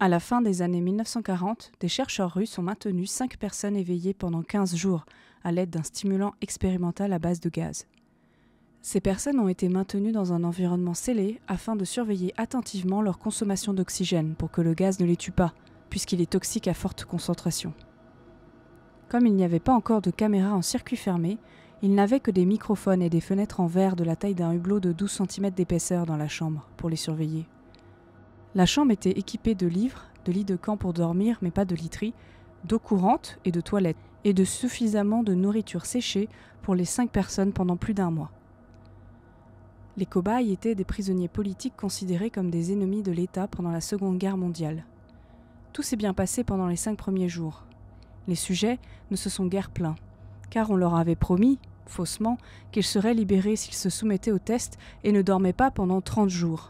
À la fin des années 1940, des chercheurs russes ont maintenu 5 personnes éveillées pendant 15 jours à l'aide d'un stimulant expérimental à base de gaz. Ces personnes ont été maintenues dans un environnement scellé afin de surveiller attentivement leur consommation d'oxygène pour que le gaz ne les tue pas, puisqu'il est toxique à forte concentration. Comme il n'y avait pas encore de caméras en circuit fermé, ils n'avaient que des microphones et des fenêtres en verre de la taille d'un hublot de 12 cm d'épaisseur dans la chambre pour les surveiller. La chambre était équipée de livres, de lits de camp pour dormir mais pas de literie, d'eau courante et de toilettes, et de suffisamment de nourriture séchée pour les 5 personnes pendant plus d'1 mois. Les cobayes étaient des prisonniers politiques considérés comme des ennemis de l'État pendant la Seconde Guerre mondiale. Tout s'est bien passé pendant les 5 premiers jours. Les sujets ne se sont guère plaints, car on leur avait promis, faussement, qu'ils seraient libérés s'ils se soumettaient au test et ne dormaient pas pendant 30 jours.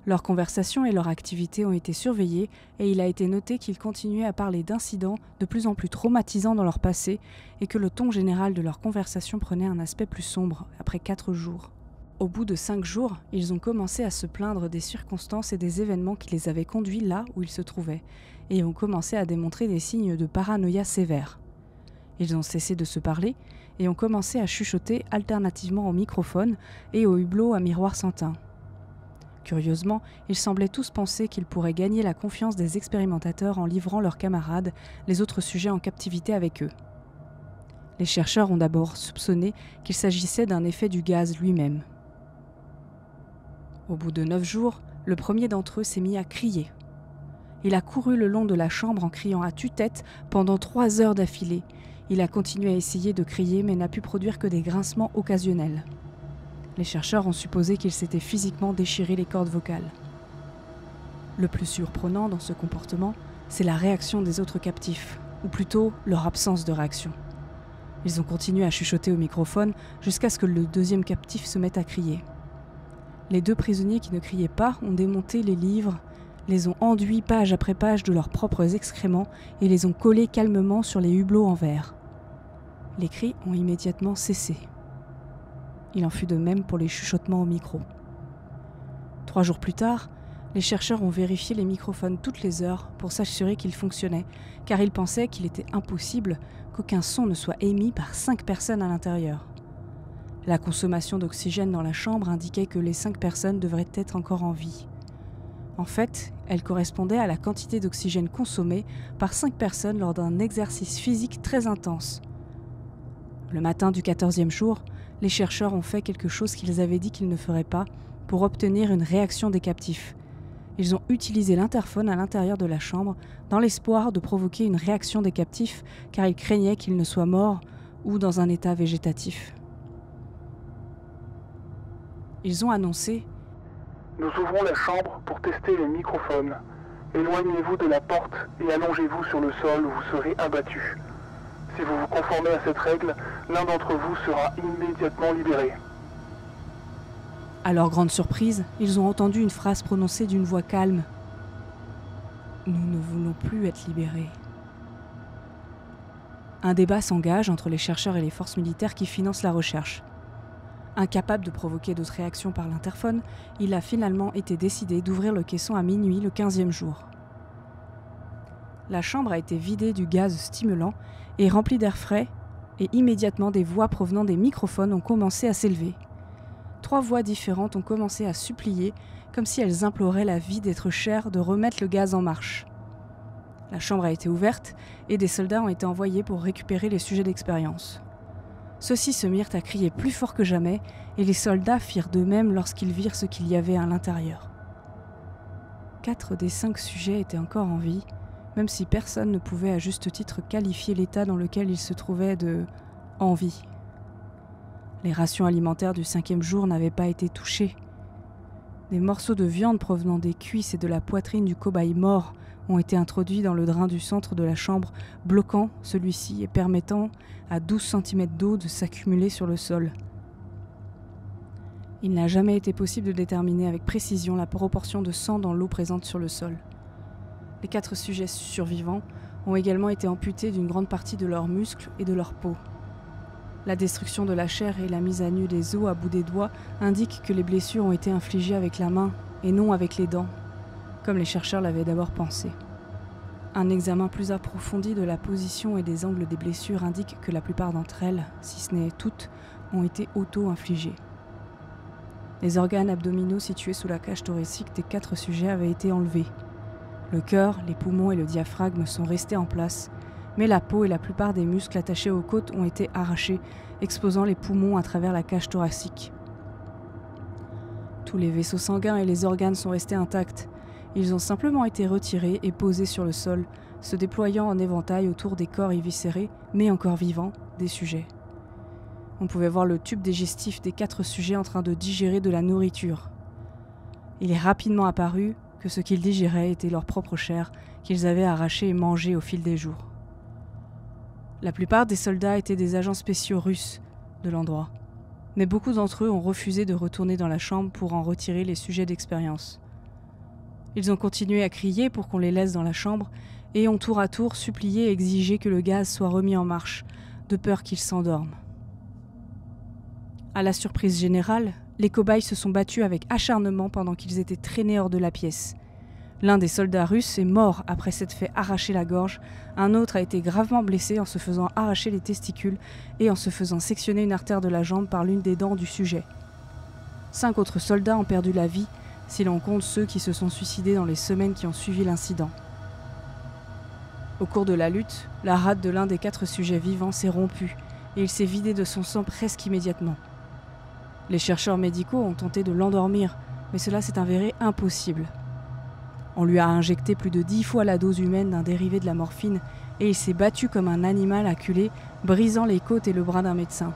Leurs conversations et leurs activités ont été surveillées et il a été noté qu'ils continuaient à parler d'incidents de plus en plus traumatisants dans leur passé et que le ton général de leurs conversations prenait un aspect plus sombre après 4 jours. Au bout de 5 jours, ils ont commencé à se plaindre des circonstances et des événements qui les avaient conduits là où ils se trouvaient et ont commencé à démontrer des signes de paranoïa sévères. Ils ont cessé de se parler et ont commencé à chuchoter alternativement au microphone et au hublot à miroir sans teint. Curieusement, ils semblaient tous penser qu'ils pourraient gagner la confiance des expérimentateurs en livrant leurs camarades, les autres sujets en captivité avec eux. Les chercheurs ont d'abord soupçonné qu'il s'agissait d'un effet du gaz lui-même. Au bout de 9 jours, le premier d'entre eux s'est mis à crier. Il a couru le long de la chambre en criant à tue-tête pendant 3 heures d'affilée. Il a continué à essayer de crier mais n'a pu produire que des grincements occasionnels. Les chercheurs ont supposé qu'il s'était physiquement déchiré les cordes vocales. Le plus surprenant dans ce comportement, c'est la réaction des autres captifs, ou plutôt leur absence de réaction. Ils ont continué à chuchoter au microphone jusqu'à ce que le deuxième captif se mette à crier. Les 2 prisonniers qui ne criaient pas ont démonté les livres, les ont enduits page après page de leurs propres excréments et les ont collés calmement sur les hublots en verre. Les cris ont immédiatement cessé. Il en fut de même pour les chuchotements au micro. 3 jours plus tard, les chercheurs ont vérifié les microphones toutes les heures pour s'assurer qu'ils fonctionnaient, car ils pensaient qu'il était impossible qu'aucun son ne soit émis par 5 personnes à l'intérieur. La consommation d'oxygène dans la chambre indiquait que les 5 personnes devraient être encore en vie. En fait, elle correspondait à la quantité d'oxygène consommée par 5 personnes lors d'un exercice physique très intense. Le matin du 14e jour, les chercheurs ont fait quelque chose qu'ils avaient dit qu'ils ne feraient pas pour obtenir une réaction des captifs. Ils ont utilisé l'interphone à l'intérieur de la chambre dans l'espoir de provoquer une réaction des captifs car ils craignaient qu'ils ne soient morts ou dans un état végétatif. Ils ont annoncé « Nous ouvrons la chambre pour tester les microphones. Éloignez-vous de la porte et allongez-vous sur le sol où vous serez abattus. Si vous vous conformez à cette règle, l'un d'entre vous sera immédiatement libéré. » À leur grande surprise, ils ont entendu une phrase prononcée d'une voix calme. « Nous ne voulons plus être libérés. » Un débat s'engage entre les chercheurs et les forces militaires qui financent la recherche. Incapable de provoquer d'autres réactions par l'interphone, il a finalement été décidé d'ouvrir le caisson à minuit le 15e jour. La chambre a été vidée du gaz stimulant et remplie d'air frais, et immédiatement des voix provenant des microphones ont commencé à s'élever. 3 voix différentes ont commencé à supplier, comme si elles imploraient la vie d'être chère de remettre le gaz en marche. La chambre a été ouverte et des soldats ont été envoyés pour récupérer les sujets d'expérience. Ceux-ci se mirent à crier plus fort que jamais et les soldats firent de même lorsqu'ils virent ce qu'il y avait à l'intérieur. 4 des 5 sujets étaient encore en vie, même si personne ne pouvait à juste titre qualifier l'état dans lequel ils se trouvaient de « en vie ». Les rations alimentaires du 5e jour n'avaient pas été touchées. Des morceaux de viande provenant des cuisses et de la poitrine du cobaye mort ont été introduits dans le drain du centre de la chambre, bloquant celui-ci et permettant à 12 cm d'eau de s'accumuler sur le sol. Il n'a jamais été possible de déterminer avec précision la proportion de sang dans l'eau présente sur le sol. Les 4 sujets survivants ont également été amputés d'une grande partie de leurs muscles et de leur peau. La destruction de la chair et la mise à nu des os à bout des doigts indiquent que les blessures ont été infligées avec la main et non avec les dents. comme les chercheurs l'avaient d'abord pensé. Un examen plus approfondi de la position et des angles des blessures indique que la plupart d'entre elles, si ce n'est toutes, ont été auto-infligées. Les organes abdominaux situés sous la cage thoracique des 4 sujets avaient été enlevés. Le cœur, les poumons et le diaphragme sont restés en place, mais la peau et la plupart des muscles attachés aux côtes ont été arrachés, exposant les poumons à travers la cage thoracique. Tous les vaisseaux sanguins et les organes sont restés intacts. Ils ont simplement été retirés et posés sur le sol, se déployant en éventail autour des corps éviscérés, mais encore vivants, des sujets. On pouvait voir le tube digestif des 4 sujets en train de digérer de la nourriture. Il est rapidement apparu que ce qu'ils digéraient était leur propre chair qu'ils avaient arrachée et mangée au fil des jours. La plupart des soldats étaient des agents spéciaux russes de l'endroit, mais beaucoup d'entre eux ont refusé de retourner dans la chambre pour en retirer les sujets d'expérience. Ils ont continué à crier pour qu'on les laisse dans la chambre et ont tour à tour supplié et exigé que le gaz soit remis en marche, de peur qu'ils s'endorment. À la surprise générale, les cobayes se sont battus avec acharnement pendant qu'ils étaient traînés hors de la pièce. L'un des soldats russes est mort après s'être fait arracher la gorge, un autre a été gravement blessé en se faisant arracher les testicules et en se faisant sectionner une artère de la jambe par l'une des dents du sujet. 5 autres soldats ont perdu la vie, si l'on compte ceux qui se sont suicidés dans les semaines qui ont suivi l'incident. Au cours de la lutte, la rate de l'un des 4 sujets vivants s'est rompue et il s'est vidé de son sang presque immédiatement. Les chercheurs médicaux ont tenté de l'endormir, mais cela s'est avéré impossible. On lui a injecté plus de 10 fois la dose humaine d'un dérivé de la morphine et il s'est battu comme un animal acculé, brisant les côtes et le bras d'un médecin.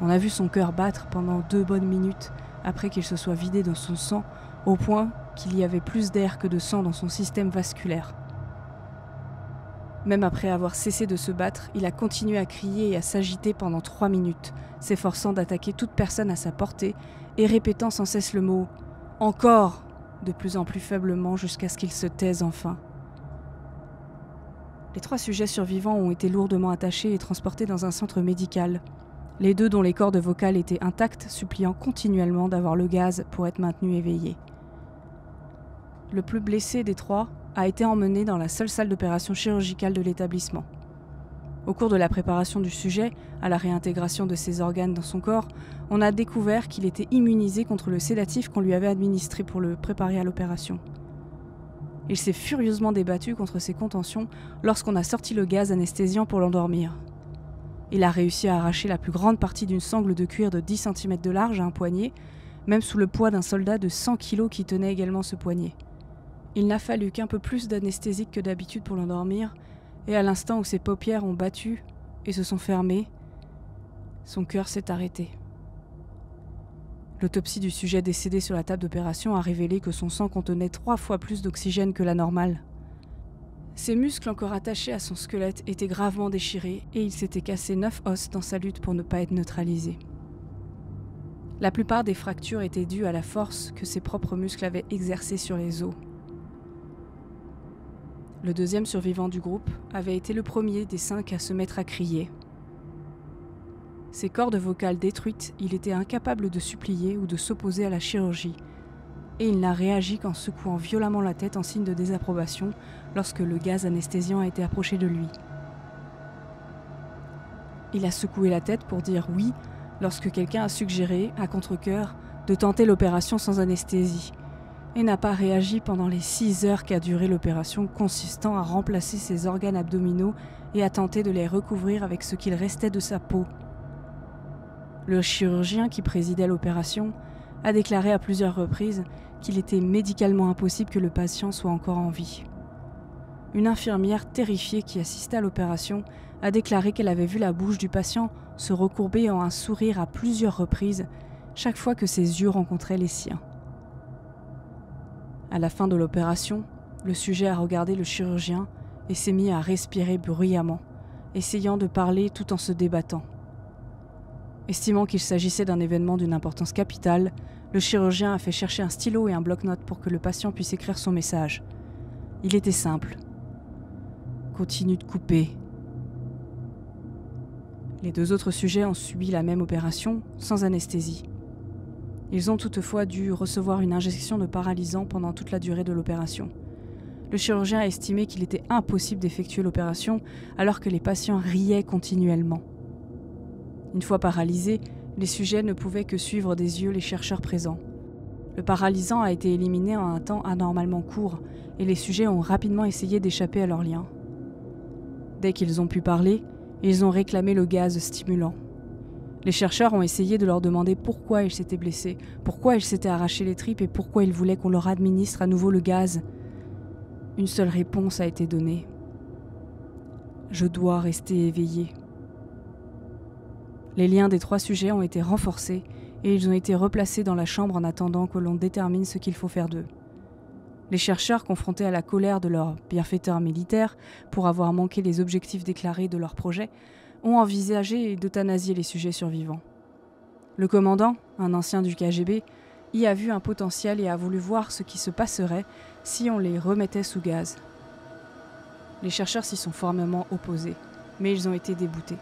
On a vu son cœur battre pendant 2 bonnes minutes après qu'il se soit vidé de son sang, au point qu'il y avait plus d'air que de sang dans son système vasculaire. Même après avoir cessé de se battre, il a continué à crier et à s'agiter pendant 3 minutes, s'efforçant d'attaquer toute personne à sa portée et répétant sans cesse le mot « Encore !» de plus en plus faiblement jusqu'à ce qu'il se taise enfin. Les 3 sujets survivants ont été lourdement attachés et transportés dans un centre médical. Les 2 dont les cordes vocales étaient intactes, suppliant continuellement d'avoir le gaz pour être maintenus éveillés. Le plus blessé des 3 a été emmené dans la seule salle d'opération chirurgicale de l'établissement. Au cours de la préparation du sujet, à la réintégration de ses organes dans son corps, on a découvert qu'il était immunisé contre le sédatif qu'on lui avait administré pour le préparer à l'opération. Il s'est furieusement débattu contre ses contentions lorsqu'on a sorti le gaz anesthésiant pour l'endormir. Il a réussi à arracher la plus grande partie d'une sangle de cuir de 10 cm de large à un poignet, même sous le poids d'un soldat de 100 kg qui tenait également ce poignet. Il n'a fallu qu'un peu plus d'anesthésique que d'habitude pour l'endormir, et à l'instant où ses paupières ont battu et se sont fermées, son cœur s'est arrêté. L'autopsie du sujet décédé sur la table d'opération a révélé que son sang contenait 3 fois plus d'oxygène que la normale. Ses muscles encore attachés à son squelette étaient gravement déchirés et il s'était cassé 9 os dans sa lutte pour ne pas être neutralisé. La plupart des fractures étaient dues à la force que ses propres muscles avaient exercée sur les os. Le 2e survivant du groupe avait été le premier des 5 à se mettre à crier. Ses cordes vocales détruites, il était incapable de supplier ou de s'opposer à la chirurgie, et il n'a réagi qu'en secouant violemment la tête en signe de désapprobation lorsque le gaz anesthésiant a été approché de lui. Il a secoué la tête pour dire oui lorsque quelqu'un a suggéré, à contre-cœur, de tenter l'opération sans anesthésie, et n'a pas réagi pendant les 6 heures qu'a duré l'opération consistant à remplacer ses organes abdominaux et à tenter de les recouvrir avec ce qu'il restait de sa peau. Le chirurgien qui présidait l'opération a déclaré à plusieurs reprises qu'il était médicalement impossible que le patient soit encore en vie. Une infirmière terrifiée qui assistait à l'opération a déclaré qu'elle avait vu la bouche du patient se recourber en un sourire à plusieurs reprises, chaque fois que ses yeux rencontraient les siens. À la fin de l'opération, le sujet a regardé le chirurgien et s'est mis à respirer bruyamment, essayant de parler tout en se débattant. Estimant qu'il s'agissait d'un événement d'une importance capitale, le chirurgien a fait chercher un stylo et un bloc-notes pour que le patient puisse écrire son message. Il était simple. « Continue de couper. » Les 2 autres sujets ont subi la même opération, sans anesthésie. Ils ont toutefois dû recevoir une injection de paralysant pendant toute la durée de l'opération. Le chirurgien a estimé qu'il était impossible d'effectuer l'opération alors que les patients riaient continuellement. Une fois paralysés, les sujets ne pouvaient que suivre des yeux les chercheurs présents. Le paralysant a été éliminé en un temps anormalement court et les sujets ont rapidement essayé d'échapper à leurs liens. Dès qu'ils ont pu parler, ils ont réclamé le gaz stimulant. Les chercheurs ont essayé de leur demander pourquoi ils s'étaient blessés, pourquoi ils s'étaient arrachés les tripes et pourquoi ils voulaient qu'on leur administre à nouveau le gaz. Une seule réponse a été donnée. Je dois rester éveillé. Les liens des 3 sujets ont été renforcés et ils ont été replacés dans la chambre en attendant que l'on détermine ce qu'il faut faire d'eux. Les chercheurs, confrontés à la colère de leurs bienfaiteurs militaires pour avoir manqué les objectifs déclarés de leur projet, ont envisagé d'euthanasier les sujets survivants. Le commandant, un ancien du KGB, y a vu un potentiel et a voulu voir ce qui se passerait si on les remettait sous gaz. Les chercheurs s'y sont formellement opposés, mais ils ont été déboutés.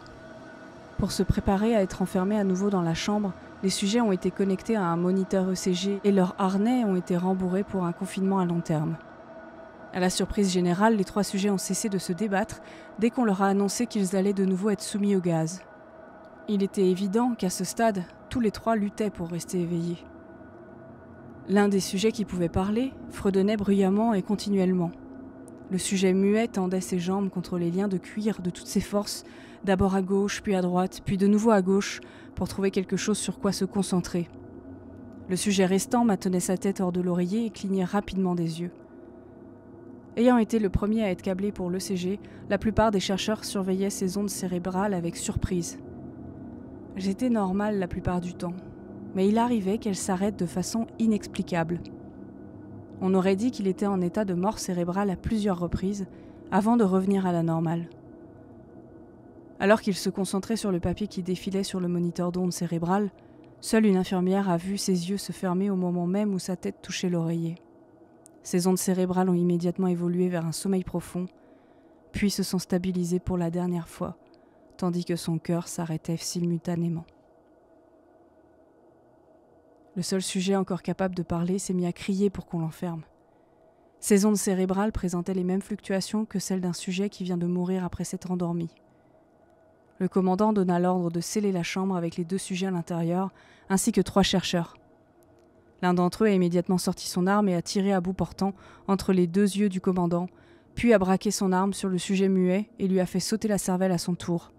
Pour se préparer à être enfermés à nouveau dans la chambre, les sujets ont été connectés à un moniteur ECG et leurs harnais ont été rembourrés pour un confinement à long terme. À la surprise générale, les 3 sujets ont cessé de se débattre dès qu'on leur a annoncé qu'ils allaient de nouveau être soumis au gaz. Il était évident qu'à ce stade, tous les 3 luttaient pour rester éveillés. L'un des sujets qui pouvait parler fredonnait bruyamment et continuellement. Le sujet muet tendait ses jambes contre les liens de cuir de toutes ses forces, d'abord à gauche, puis à droite, puis de nouveau à gauche, pour trouver quelque chose sur quoi se concentrer. Le sujet restant maintenait sa tête hors de l'oreiller et clignait rapidement des yeux. Ayant été le premier à être câblé pour l'ECG, la plupart des chercheurs surveillaient ses ondes cérébrales avec surprise. J'étais normale la plupart du temps, mais il arrivait qu'elles s'arrêtent de façon inexplicable. On aurait dit qu'il était en état de mort cérébrale à plusieurs reprises, avant de revenir à la normale. Alors qu'il se concentrait sur le papier qui défilait sur le moniteur d'ondes cérébrales, seule une infirmière a vu ses yeux se fermer au moment même où sa tête touchait l'oreiller. Ses ondes cérébrales ont immédiatement évolué vers un sommeil profond, puis se sont stabilisées pour la dernière fois, tandis que son cœur s'arrêtait simultanément. Le seul sujet encore capable de parler s'est mis à crier pour qu'on l'enferme. Ses ondes cérébrales présentaient les mêmes fluctuations que celles d'un sujet qui vient de mourir après s'être endormi. Le commandant donna l'ordre de sceller la chambre avec les 2 sujets à l'intérieur, ainsi que 3 chercheurs. L'un d'entre eux a immédiatement sorti son arme et a tiré à bout portant entre les 2 yeux du commandant, puis a braqué son arme sur le sujet muet et lui a fait sauter la cervelle à son tour.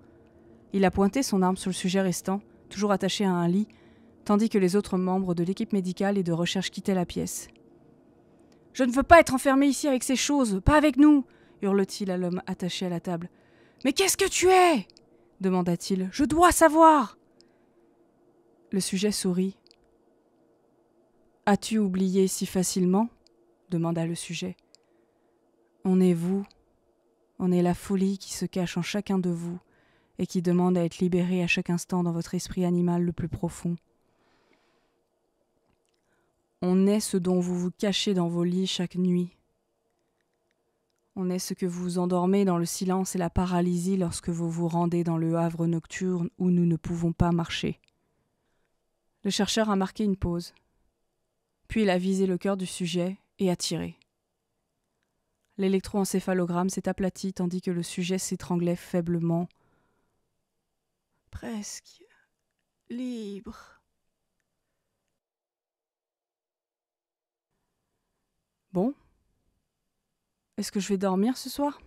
Il a pointé son arme sur le sujet restant, toujours attaché à un lit, tandis que les autres membres de l'équipe médicale et de recherche quittaient la pièce. « Je ne veux pas être enfermé ici avec ces choses, pas avec nous !» hurle-t-il à l'homme attaché à la table. « Mais qu'est-ce que tu es ?» demanda-t-il. « Je dois savoir !» Le sujet sourit. « As-tu oublié si facilement ?» demanda le sujet. « On est vous. On est la folie qui se cache en chacun de vous et qui demande à être libérée à chaque instant dans votre esprit animal le plus profond. On est ce dont vous vous cachez dans vos lits chaque nuit. On est ce que vous endormez dans le silence et la paralysie lorsque vous vous rendez dans le havre nocturne où nous ne pouvons pas marcher. » Le chercheur a marqué une pause. Puis il a visé le cœur du sujet et a tiré. L'électroencéphalogramme s'est aplati tandis que le sujet s'étranglait faiblement. « Presque libre. » Bon. Est-ce que je vais dormir ce soir ?